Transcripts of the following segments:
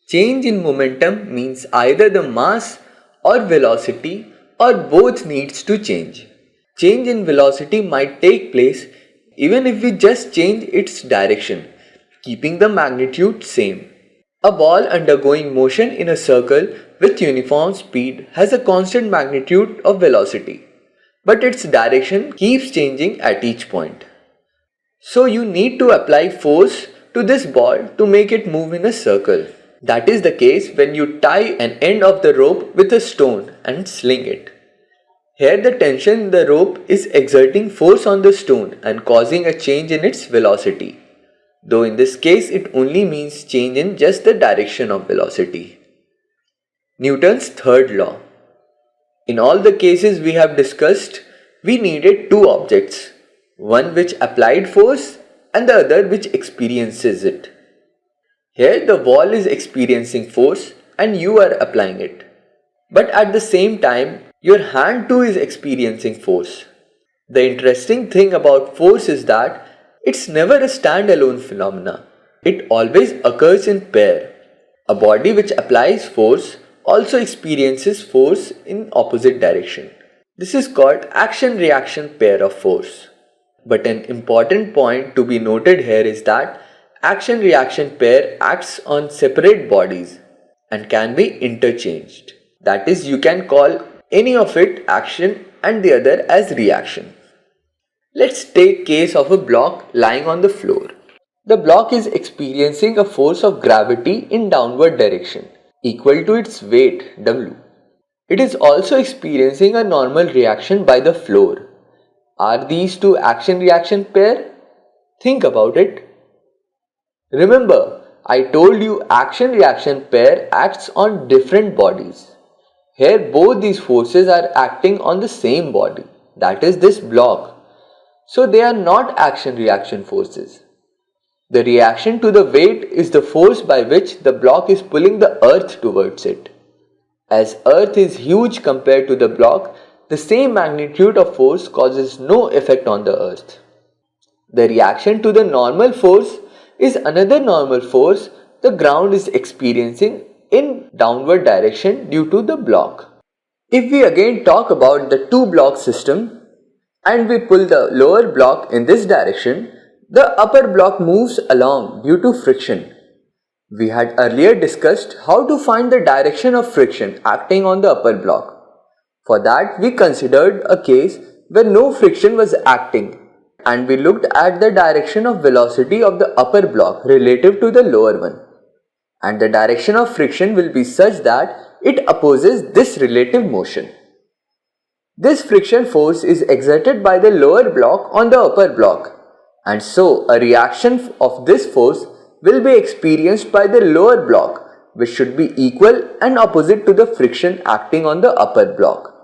Change in momentum means either the mass or velocity or both needs to change. Change in velocity might take place even if we just change its direction, keeping the magnitude same. A ball undergoing motion in a circle with uniform speed has a constant magnitude of velocity, but its direction keeps changing at each point. So you need to apply force to this ball to make it move in a circle. That is the case when you tie an end of the rope with a stone and sling it. Here the tension in the rope is exerting force on the stone and causing a change in its velocity, though in this case it only means change in just the direction of velocity. Newton's third law. In all the cases we have discussed, we needed two objects, one which applied force and the other which experiences it. Here the wall is experiencing force and you are applying it. But at the same time, your hand too is experiencing force. The interesting thing about force is that it's never a standalone phenomena. It always occurs in pair. A body which applies force also experiences force in opposite direction. This is called action-reaction pair of force. But an important point to be noted here is that action-reaction pair acts on separate bodies and can be interchanged. That is, you can call any of it action and the other as reaction. Let's take case of a block lying on the floor. The block is experiencing a force of gravity in downward direction equal to its weight W. It is also experiencing a normal reaction by the floor. Are these two action-reaction pair? Think about it. Remember, I told you action-reaction pair acts on different bodies. Here both these forces are acting on the same body, that is this block. So they are not action-reaction forces. The reaction to the weight is the force by which the block is pulling the earth towards it. As earth is huge compared to the block, the same magnitude of force causes no effect on the earth. The reaction to the normal force is another normal force the ground is experiencing in downward direction due to the block. If we again talk about the two block system and we pull the lower block in this direction, the upper block moves along due to friction. We had earlier discussed how to find the direction of friction acting on the upper block. For that we considered a case where no friction was acting and we looked at the direction of velocity of the upper block relative to the lower one. And the direction of friction will be such that it opposes this relative motion. This friction force is exerted by the lower block on the upper block, and so a reaction of this force will be experienced by the lower block, which should be equal and opposite to the friction acting on the upper block.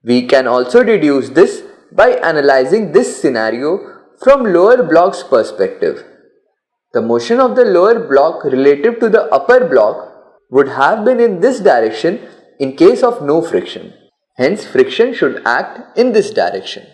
We can also deduce this by analyzing this scenario from lower block's perspective. The motion of the lower block relative to the upper block would have been in this direction in case of no friction. Hence, friction should act in this direction.